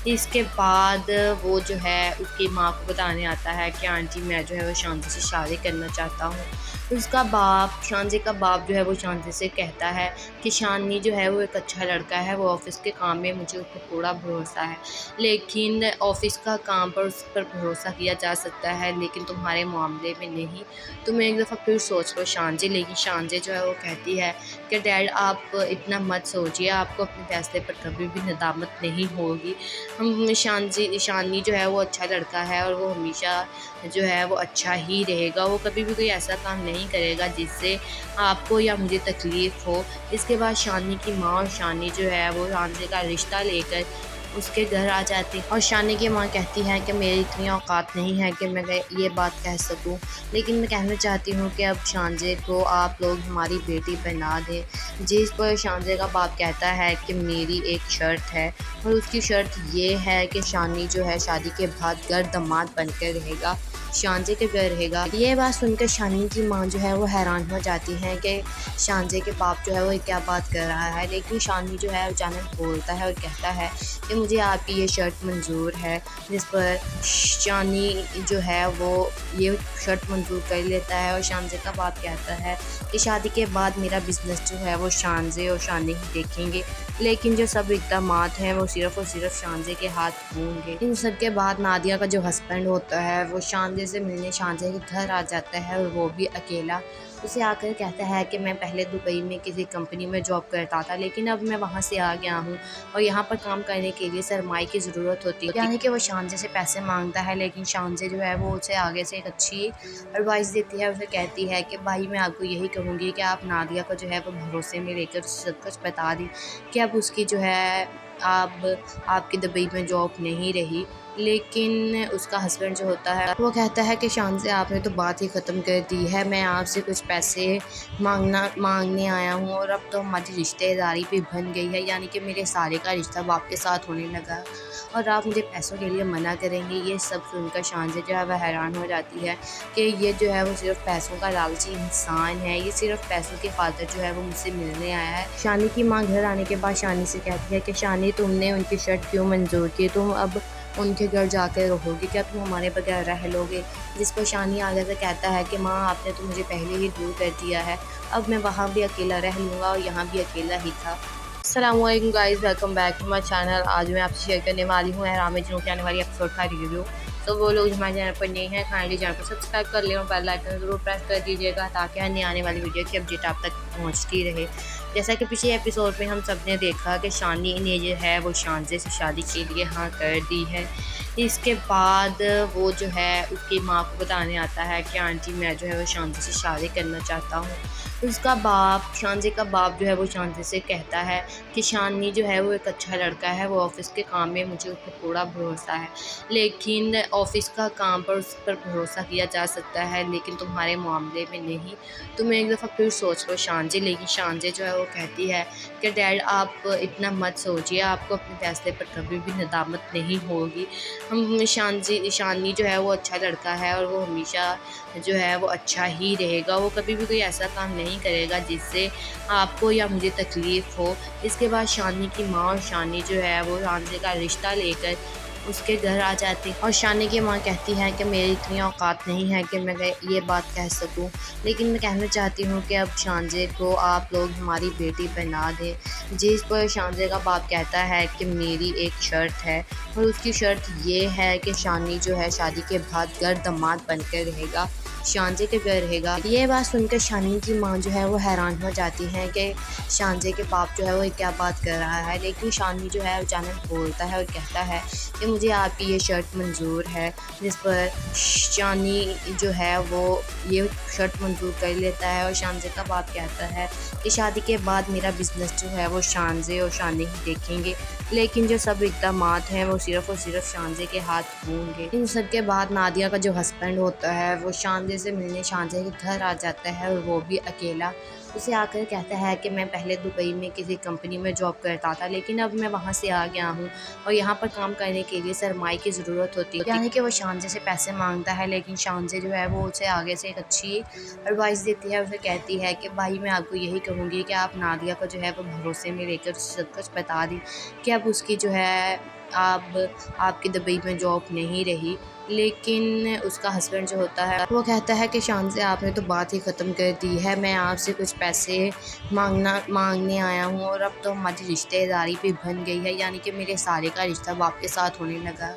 इसके बाद वो जो है उसकी माँ को बताने आता है कि आंटी मैं जो है वो शानजे से शादी करना चाहता हूँ। उसका बाप, शानजे का बाप जो है वो शानजे से कहता है कि शानी जो है वो एक अच्छा लड़का है, वो ऑफ़िस के काम में मुझे उस पर पूरा भरोसा है, लेकिन ऑफ़िस का काम पर उस पर भरोसा किया जा सकता है लेकिन तुम्हारे मामले में नहीं। तुम एक दफ़ा फिर सोच लो शानजे। लेकिन शानजे जो है वो कहती है कि डैड आप इतना मत सोचिए, आपको अपने फैसले पर कभी भी नदामत नहीं होगी। हम शानी जो है वो अच्छा लड़का है और वो हमेशा जो है वो अच्छा ही रहेगा, वो कभी भी कोई ऐसा काम नहीं करेगा जिससे आपको या मुझे तकलीफ़ हो। इसके बाद शानी की माँ और शानी जो है वो शानजे का रिश्ता लेकर उसके घर आ जाती और शानी की माँ कहती है कि मेरी इतनी औकात नहीं है कि मैं ये बात कह सकूं, लेकिन मैं कहना चाहती हूँ कि अब शानजे को आप लोग हमारी बेटी बना दें। जिस पर शानजे का बाप कहता है कि मेरी एक शर्त है और उसकी शर्त ये है कि शानी जो है शादी के बाद घर दामाद बनकर रहेगा, शानजे के घर रहेगा। ये बात सुनकर शानी की माँ जो है वो हैरान हो जाती है कि शानजे के बाप जो है वो क्या बात कर रहा है। लेकिन शानी जो है अचानक बोलता है और कहता है कि मुझे आपकी ये शर्त मंजूर है। जिस पर शानी जो है वो ये शर्त मंजूर कर लेता है और शानजे का बाप कहता है कि शादी के बाद मेरा बिज़नेस जो है वो शानजे और शानी ही देखेंगे, लेकिन जो सब इक़दामात हैं वो सिर्फ़ और सिर्फ शानजे के हाथ होंगे। इन सब के बाद नादिया का जो हस्बैंड होता है वो शानजे से मिलने शानजे के घर आ जाता है और वो भी अकेला। उसे आकर कहता है कि मैं पहले दुबई में किसी कंपनी में जॉब करता था, लेकिन अब मैं वहाँ से आ गया हूँ और यहाँ पर काम करने के लिए सरमाए की ज़रूरत होती है। यानी कि वो शानजे से पैसे मांगता है, लेकिन शानजे जो है वो उसे आगे से एक अच्छी एडवाइस देती है। उसे कहती है कि भाई मैं आपको यही कहूँगी कि आप नादिया को जो है वो भरोसे में लेकर सब कुछ बता दी कि अब उसकी जो है आपकी दुबई में जॉब नहीं रही। लेकिन उसका हस्बैंड जो होता है वो कहता है कि शानजे आपने तो बात ही ख़त्म कर दी है, मैं आपसे कुछ पैसे मांगने आया हूँ और अब तो हमारी रिश्तेदारी भी बन गई है, यानी कि मेरे सारे का रिश्ता बाप के साथ होने लगा और आप मुझे पैसों के लिए मना करेंगे। ये सब सुनकर शानजे जो है वह हैरान हो जाती है कि ये जो है वो सिर्फ पैसों का लालची इंसान है, ये सिर्फ पैसों की खातिर जो है वो मुझसे मिलने आया है। शानी की माँ घर आने के बाद शानी से कहती है कि शानी तुमने उनकी शर्त क्यों मंजूर की, तुम अब उनके घर जाकर रहोगे, क्या तुम हमारे बगैर रह लोगे। जिस पर शानी आगे से कहता है कि माँ आपने तो मुझे पहले ही दूर कर दिया है, अब मैं वहाँ भी अकेला रह लूँगा और यहाँ भी अकेला ही था। अस्सलामुअलैकुम guys, welcome back to my channel. आज मैं आपसे शेयर करने वाली हूँ एहराम जुनून के आने वाली एपिसोड का रिव्यू। तो वो लोग हमारे चैनल पर नए हैं, काइंडली चैनल को सब्सक्राइब कर लें और बेल आइकन ज़रूर प्रेस कर दीजिएगा ताकि अन्य आने वाली वीडियो की अपडेट आप तक पहुँचती रहे। जैसा कि पिछले एपिसोड में हम सब ने देखा कि शानी ने जो है वो शानजे से शादी के लिए हाँ कर दी है। इसके बाद वो जो है उसकी माँ को बताने आता है कि आंटी मैं जो है वो शानजे से शादी करना चाहता हूँ। उसका बाप, शानजे का बाप जो है वो शानजे से कहता है कि शानी जो है वो एक अच्छा लड़का है, वो ऑफ़िस के काम में मुझे उस पर पूरा भरोसा है, लेकिन ऑफ़िस का काम पर उस पर भरोसा किया जा सकता है लेकिन तुम्हारे मामले में नहीं। तुम एक दफ़ा फिर सोच लो शानजे। लेकिन शानजे जो है वो कहती है कि डैड आप इतना मत सोचिए, आपको अपने फैसले पर कभी भी नदामत नहीं होगी। हम शानी जो है वो अच्छा लड़का है और वो हमेशा जो है वो अच्छा ही रहेगा, वो कभी भी कोई ऐसा काम नहीं करेगा जिससे आपको या मुझे तकलीफ़ हो। इसके बाद शानी की माँ और शानी जो है वो शानजे का रिश्ता लेकर उसके घर आ जाती और शानी की माँ कहती है कि मेरी इतनी औकात नहीं है कि मैं ये बात कह सकूं, लेकिन मैं कहना चाहती हूँ कि अब शानजे को आप लोग हमारी बेटी बना दें। जिस पर शानजे का बाप कहता है कि मेरी एक शर्त है और उसकी शर्त ये है कि शानी जो है शादी के बाद घर दामाद बनकर रहेगा, शानजे के घर रहेगा। ये बात सुनकर शानी की माँ जो है वो हैरान हो जाती है कि शानजे के बाप जो है वो क्या बात कर रहा है। लेकिन शानी जो है अचानक बोलता है और कहता है कि मुझे आपकी ये शर्त मंजूर है। जिस पर शानी जो है वो ये शर्त मंजूर कर लेता है और शानजे का बाप कहता है कि शादी के बाद मेरा बिज़नेस जो है वो शानजे और शानी ही देखेंगे, लेकिन जो सब इक़दामात हैं वो सिर्फ़ और सिर्फ शानजे के हाथ होंगे। इन सब के बाद नादिया का जो हस्बैंड होता है वो शानजे से मिलने शानजे के घर आ जाता है और वो भी अकेला। उसे आकर कहता है कि मैं पहले दुबई में किसी कंपनी में जॉब करता था, लेकिन अब मैं वहाँ से आ गया हूँ और यहाँ पर काम करने के लिए सरमाए की ज़रूरत होती है। यानी कि वो शानजे से पैसे मांगता है, लेकिन शानजे जो है वो उसे आगे से एक अच्छी एडवाइस देती है। उसे कहती है कि भाई मैं आपको यही कहूँगी कि आप नादिया को जो है वो भरोसे में लेकर सब कुछ बता दी कि अब उसकी जो है आपकी दुबई में जॉब नहीं रही। लेकिन उसका हस्बैंड जो होता है वो कहता है कि शानजे आपने तो बात ही ख़त्म कर दी है, मैं आपसे कुछ पैसे मांगने आया हूँ और अब तो हमारी रिश्तेदारी भी बन गई है, यानी कि मेरे सारे का रिश्ता अब आपके साथ होने लगा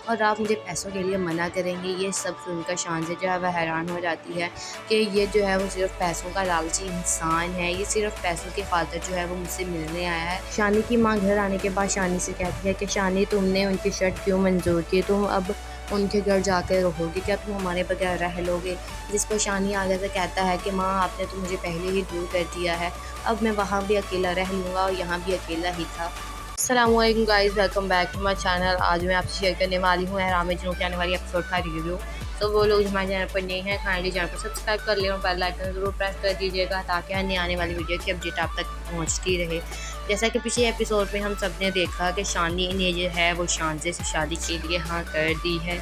और आप मुझे पैसों के लिए मना करेंगे। ये सब सुनकर शानजे जो है वह हैरान हो जाती है कि ये जो है वो सिर्फ पैसों का लालची इंसान है, ये सिर्फ पैसों की खातिर जो है वो मुझसे मिलने आया है। शानी की माँ घर आने के बाद शानी से कहती है कि शानी तुमने उनकी शर्ट क्यों मंजूर की, तुम अब उनके घर जाकर रहोगे, क्या तुम हमारे बगैर रह लोगे। जिस पर शानी आगे से कहता है कि माँ आपने तो मुझे पहले ही दूर कर दिया है, अब मैं वहाँ भी अकेला रह लूँगा और यहाँ भी अकेला ही था। अस्सलामुअलैकुम guys, welcome back to my channel. आज मैं आपसे शेयर करने वाली हूँ एहराम में जुनून की आने वाली एपिसोड का रिव्यू। तो वो लोग हमारे चैनल पर नए हैं, काइंडली चैनल को सब्सक्राइब कर लें और बेल आइकन ज़रूर प्रेस कर दीजिएगा ताकि अन्य आने वाली वीडियो की अपडेट आप तक पहुँचती रहे। जैसा कि पिछले एपिसोड में हम सब ने देखा कि शानी ने जो है वो शानजे से शादी के लिए हाँ कर दी है।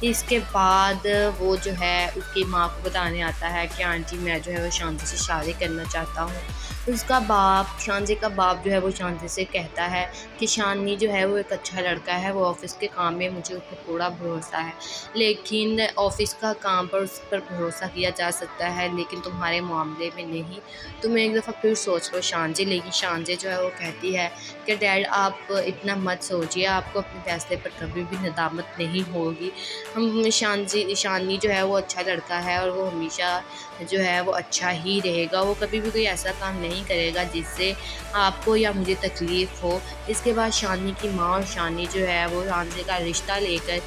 इसके बाद वो जो है उसकी माँ को बताने आता है कि आंटी मैं जो है वो शानजे से शादी करना चाहता हूँ। उसका बाप, शानजे का बाप जो है वो शानजे से कहता है कि शानी जो है वो एक अच्छा लड़का है, वो ऑफ़िस के काम में मुझे उस पर पूरा भरोसा है, लेकिन ऑफ़िस का काम पर उस पर भरोसा किया जा सकता है लेकिन तुम्हारे मामले में नहीं। तुम एक दफ़ा फिर सोच लो शानजे। लेकिन शानजे जो है वो कहती है कि डैड आप इतना मत सोचिए, आपको अपने फैसले पर कभी भी नदामत नहीं होगी। हम शानी जो है वो अच्छा लड़का है और वो हमेशा जो है वो अच्छा ही रहेगा, वो कभी भी कोई ऐसा काम नहीं करेगा जिससे आपको या मुझे तकलीफ़ हो। इसके बाद शानी की माँ और शानी जो है वो शानजे का रिश्ता लेकर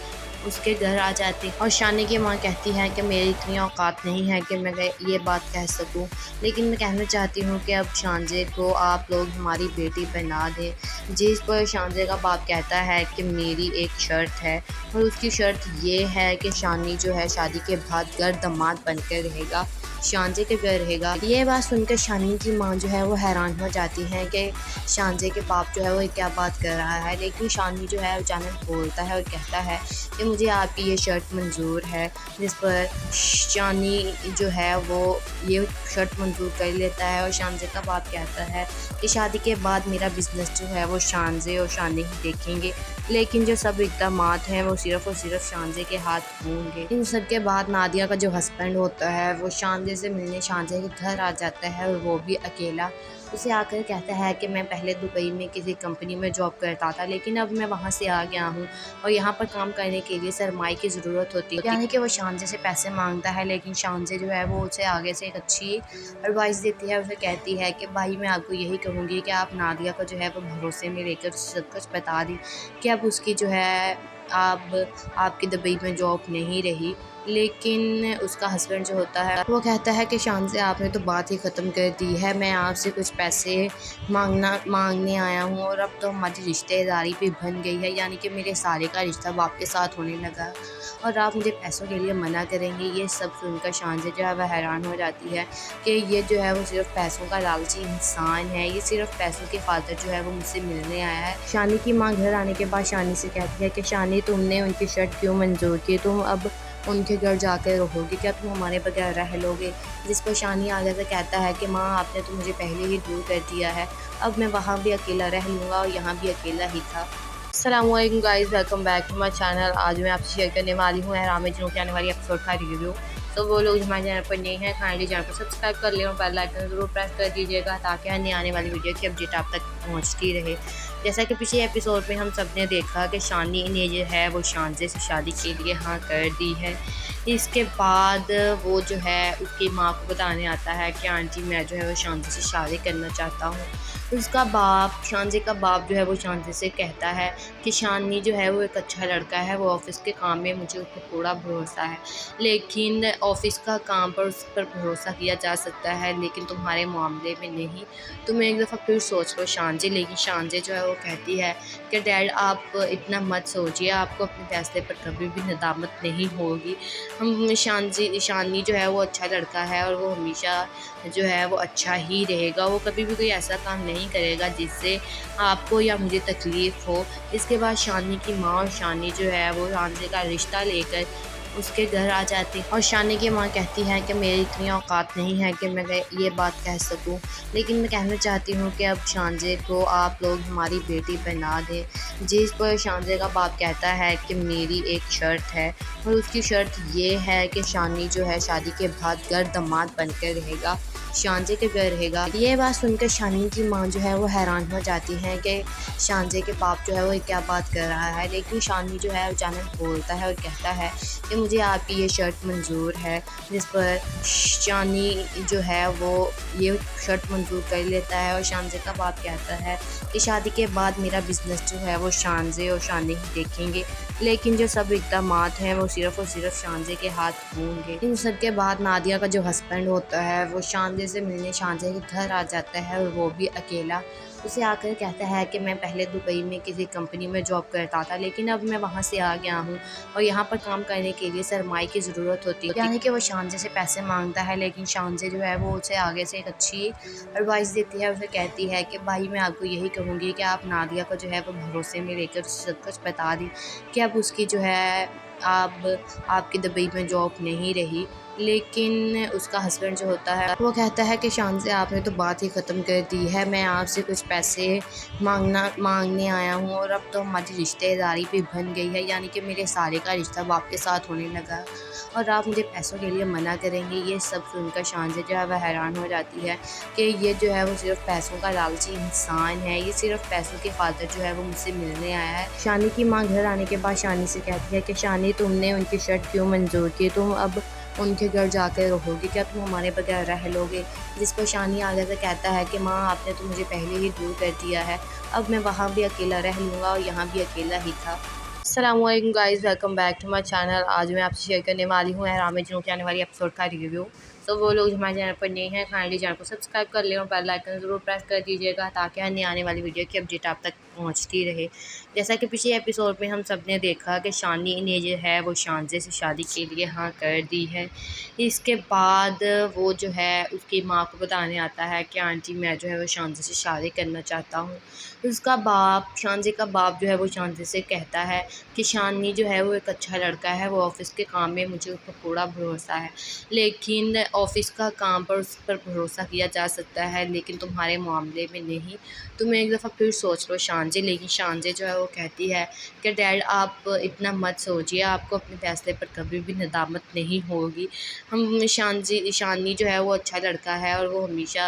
उसके घर आ जाती और शानी की माँ कहती है कि मेरी इतनी औकात नहीं है कि मैं ये बात कह सकूं, लेकिन मैं कहना चाहती हूँ कि अब शानजे को आप लोग हमारी बेटी बना दें। जिस पर शानजे का बाप कहता है कि मेरी एक शर्त है और उसकी शर्त ये है कि शानी जो है शादी के बाद घर दामाद बनकर रहेगा, शानजे के घर रहेगा। ये बात सुनकर शानी की माँ जो है वो हैरान हो जाती है कि शानजे के बाप जो है वो क्या बात कर रहा है। लेकिन शानी जो है अचानक बोलता है और कहता है कि मुझे आपकी ये शर्ट मंजूर है। जिस पर शानी जो है वो ये शर्ट मंजूर कर लेता है और शानजे का बाप कहता है कि शादी के बाद मेरा बिज़नेस जो है वो शानजे और शानी ही देखेंगे, लेकिन जो सब इक़दामात हैं वो सिर्फ़ और सिर्फ शानजे के हाथ होंगे। इन सब के बाद नादिया का जो हस्बैंड होता है वो शानजे से मिलने शानजे के घर आ जाता है और वो भी अकेला। उसे आकर कहता है कि मैं पहले दुबई में किसी कंपनी में जॉब करता था, लेकिन अब मैं वहाँ से आ गया हूँ और यहाँ पर काम करने के लिए सरमाए की ज़रूरत होती है। यानी कि वो शानजे से पैसे मांगता है, लेकिन शानजे जो है वो उसे आगे से एक अच्छी एडवाइस देती है। उसे कहती है कि भाई मैं आपको यही कहूँगी कि आप नादिया को जो है वो भरोसे में लेकर सब कुछ बता दी कि अब उसकी जो है आपकी दुबई में जॉब नहीं रही। लेकिन उसका हस्बैंड जो होता है वो कहता है कि शानजे आपने तो बात ही ख़त्म कर दी है, मैं आपसे कुछ पैसे मांगने आया हूँ और अब तो हमारी रिश्तेदारी भी बन गई है, यानी कि मेरे सारे का रिश्ता अब आपके साथ होने लगा और आप मुझे पैसों के लिए मना करेंगे। ये सब सुनकर शानजे जो है वह हैरान हो जाती है कि ये जो है वो सिर्फ पैसों का लालची इंसान है, ये सिर्फ पैसों की खातिर जो है वो मुझसे मिलने आया है। शानी की माँ घर आने के बाद शानी से कहती है कि शानी तुमने उनकी शर्ट क्यों मंजूर की, तुम अब उनके घर जाकर रहोगे, क्या तुम हमारे बगैर रह लोगे। जिस पर शानी आगे से कहता है कि माँ आपने तो मुझे पहले ही दूर कर दिया है, अब मैं वहाँ भी अकेला रह लूँगा और यहाँ भी अकेला ही था। अस्सलामुअलैकुम guys, welcome back to my channel. आज मैं आपसे शेयर करने वाली हूँ एहराम में जुनून की आने वाली एपिसोड का रिव्यू। तो वो लोग हमारे चैनल पर नए हैं, काइंडली चैनल को सब्सक्राइब कर लें और बेल आइकन ज़रूर प्रेस कर दीजिएगा ताकि अन्य आने वाली वीडियो की अपडेट आप तक पहुँचती रहे। जैसा कि पिछले एपिसोड में हम सब ने देखा कि शानी ने जो है वो शानजे से शादी के लिए हाँ कर दी है। इसके बाद वो जो है उसकी माँ को बताने आता है कि आंटी मैं जो है वो शानजे से शादी करना चाहता हूँ। उसका बाप, शानजे का बाप जो है वो शानजे से कहता है कि शानी जो है वो एक अच्छा लड़का है, वो ऑफ़िस के काम में मुझे उस पर पूरा भरोसा है, लेकिन ऑफ़िस का काम पर उस पर भरोसा किया जा सकता है लेकिन तुम्हारे मामले में नहीं। तुम एक दफ़ा फिर सोच लो शानजे। लेकिन शानजे जो है वो कहती है कि डैड आप इतना मत सोचिए, आपको अपने फैसले पर कभी भी नदामत नहीं होगी। हम शानी जो है वो अच्छा लड़का है और वो हमेशा जो है वो अच्छा ही रहेगा। वो कभी भी कोई ऐसा काम नहीं करेगा जिससे आपको या मुझे तकलीफ़ हो। इसके बाद शानी की माँ और शानी जो है वो शानी का रिश्ता लेकर उसके घर आ जाती और शानी की माँ कहती है कि मेरी इतनी औकात नहीं है कि मैं ये बात कह सकूं, लेकिन मैं कहना चाहती हूँ कि अब शानजे को आप लोग हमारी बेटी बना दें। जिस पर शानजे का बाप कहता है कि मेरी एक शर्त है और उसकी शर्त ये है कि शानी जो है शादी के बाद घर दामाद बनकर रहेगा, शानजे के घर रहेगा। ये बात सुनकर शानी की माँ जो है वो हैरान हो जाती है कि शानजे के बाप जो है वो क्या बात कर रहा है, लेकिन शानी जो है अचानक बोलता है और कहता है कि मुझे आपकी ये शर्ट मंजूर है। जिस पर शानी जो है वो ये शर्ट मंजूर कर लेता है और शानजे का बाप कहता है कि शादी के बाद मेरा बिज़नेस जो है वो शानजे और शानी ही देखेंगे, लेकिन जो सब इक़दामात हैं वो सिर्फ़ और सिर्फ शानजे के हाथ होंगे। इन सब के बाद नादिया का जो हस्बैंड होता है वो शानजे से मिलने शानजे के घर आ जाता है और वो भी अकेला। उसे आकर कहता है कि मैं पहले दुबई में किसी कंपनी में जॉब करता था, लेकिन अब मैं वहाँ से आ गया हूँ और यहाँ पर काम करने के लिए सरमाए की ज़रूरत होती है। यानी कि वो शानजे से पैसे मांगता है, लेकिन शानजे जो है वो उसे आगे से एक अच्छी एडवाइस देती है। उसे कहती है कि भाई मैं आपको यही कहूँगी कि आप नादिया को जो है वो भरोसे में लेकर सब कुछ बता दें कि अब उसकी जो है आपकी दुबई में जॉब नहीं रही। लेकिन उसका हस्बैंड जो होता है वो कहता है कि शानजे आपने तो बात ही ख़त्म कर दी है, मैं आपसे कुछ पैसे मांगने आया हूँ और अब तो हमारी रिश्तेदारी भी बन गई है, यानी कि मेरे सारे का रिश्ता बाप के साथ होने लगा और आप मुझे पैसों के लिए मना करेंगे। ये सब सुनकर शानजे जो है वह हैरान हो जाती है कि ये जो है वो सिर्फ पैसों का लालची इंसान है, ये सिर्फ पैसों की खातिर जो है वो मुझसे मिलने आया है। शानी की माँ घर आने के बाद शानी से कहती है कि शानी तुमने उनकी शर्ट क्यों मंजूर की, तुम अब उनके घर जाकर रहोगे, क्या तुम हमारे बगैर रह लोगे। जिस पर शानी आगे से कहता है कि माँ आपने तो मुझे पहले ही दूर कर दिया है, अब मैं वहाँ भी अकेला रह लूँगा और यहाँ भी अकेला ही था। अस्सलामुअलैकुम guys, welcome back to my channel. आज मैं आपसे शेयर करने वाली हूँ अहराम जिनों की आने वाली एपिसोड का रिव्यू। तो वो लोग हमारे चैनल पर नए हैं काइंडली चैनल को सब्सक्राइब कर लें और बेल आइकन ज़रूर प्रेस कर दीजिएगा ताकि अन्य आने वाली वीडियो की अपडेट आप तक पहुंचती रहे। जैसा कि पिछले एपिसोड में हम सब ने देखा कि शानी ने जो है वो शानजे से शादी के लिए हाँ कर दी है। इसके बाद वो जो है उसकी माँ को बताने आता है कि आंटी मैं जो है वो शानजे से शादी करना चाहता हूँ। उसका बाप शानजे का बाप जो है वो शानजे से कहता है कि शानी जो है वो एक अच्छा लड़का है, वो ऑफ़िस के काम में मुझे उस पर पूरा भरोसा है, लेकिन ऑफ़िस का काम पर उस पर भरोसा किया जा सकता है लेकिन तुम्हारे मामले में नहीं। तुम एक दफ़ा फिर सोच लो शानजे। लेकिन शानजे जो है वो कहती है कि डैड आप इतना मत सोचिए, आपको अपने फैसले पर कभी भी नदामत नहीं होगी। हम शानी जो है वो अच्छा लड़का है और वो हमेशा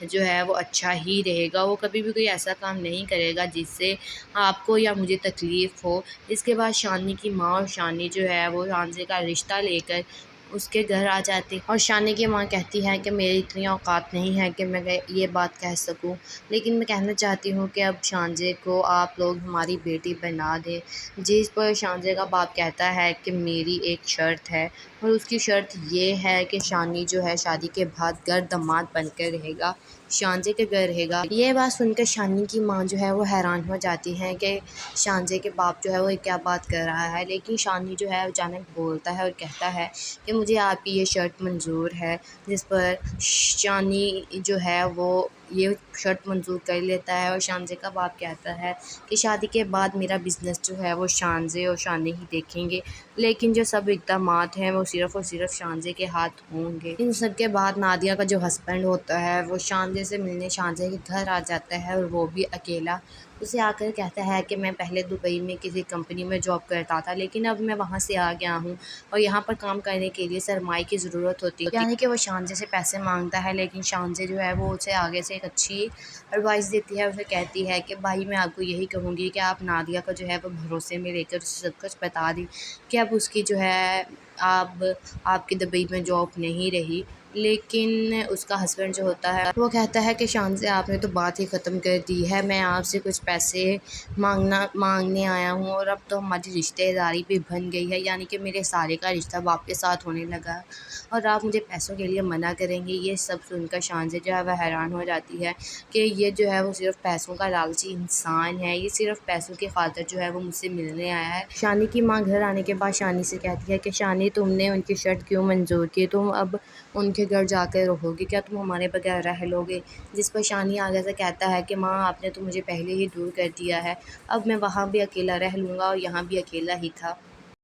जो है वो अच्छा ही रहेगा। वो कभी भी कोई ऐसा काम नहीं करेगा जिससे आपको या मुझे तकलीफ़ हो। इसके बाद शानी की माँ और शानी जो है वो शानजे का रिश्ता लेकर उसके घर आ जाती और शानी की माँ कहती है कि मेरी इतनी औकात नहीं है कि मैं ये बात कह सकूं, लेकिन मैं कहना चाहती हूँ कि अब शानजे को आप लोग हमारी बेटी बना दें। जिस पर शानजे का बाप कहता है कि मेरी एक शर्त है और उसकी शर्त ये है कि शानी जो है शादी के बाद घर दामाद बनकर रहेगा, शानजे के घर रहेगा। ये बात सुनकर शानी की माँ जो है वो हैरान हो जाती हैं कि शानजे के बाप जो है वो क्या बात कर रहा है, लेकिन शानी जो है अचानक बोलता है और कहता है कि मुझे आपकी ये शर्ट मंजूर है। जिस पर शानी जो है वो ये शर्ट मंजूर कर लेता है और शानजे का बाप कहता है कि शादी के बाद मेरा बिज़नेस जो है वो शानजे और शानी ही देखेंगे, लेकिन जो सब इक़दामात हैं वो सिर्फ़ और सिर्फ शानजे के हाथ होंगे। इन सब के बाद नादिया का जो हस्बैंड होता है वो शानजे से मिलने शानजे के घर आ जाता है और वो भी अकेला। उसे आकर कहता है कि मैं पहले दुबई में किसी कंपनी में जॉब करता था, लेकिन अब मैं वहाँ से आ गया हूँ और यहाँ पर काम करने के लिए सरमाए की ज़रूरत होती है। यानी कि वो शानजे से पैसे मांगता है, लेकिन शानजे जो है वो उसे आगे से एक अच्छी एडवाइस देती है। उसे कहती है कि भाई मैं आपको यही कहूँगी कि आप नादिया को जो है वो भरोसे में लेकर सब कुछ बता दें कि अब उसकी जो है आपकी दुबई में जॉब नहीं रही। लेकिन उसका हस्बैंड जो होता है वो कहता है कि शान से आपने तो बात ही ख़त्म कर दी है, मैं आपसे कुछ पैसे मांगने आया हूँ और अब तो हमारी रिश्तेदारी भी बन गई है, यानी कि मेरे साले का रिश्ता अब आपके साथ होने लगा है और आप मुझे पैसों के लिए मना करेंगे। ये सब सुनकर शान से जो है वह हैरान हो जाती है कि ये जो है वो सिर्फ पैसों का लालची इंसान है, ये सिर्फ पैसों की खातिर जो है वो मुझसे मिलने आया है। शानी की माँ घर आने के बाद शानी से कहती है कि शानी, तुमने उनकी शर्त क्यों मंजूर की, तुम अब उनके घर जाकर रहोगे क्या, तुम हमारे बगैर रह लोगे। जिस पर शानी आगे से कहता है कि माँ आपने तो मुझे पहले ही दूर कर दिया है, अब मैं वहाँ भी अकेला रह लूँगा और यहाँ भी अकेला ही था।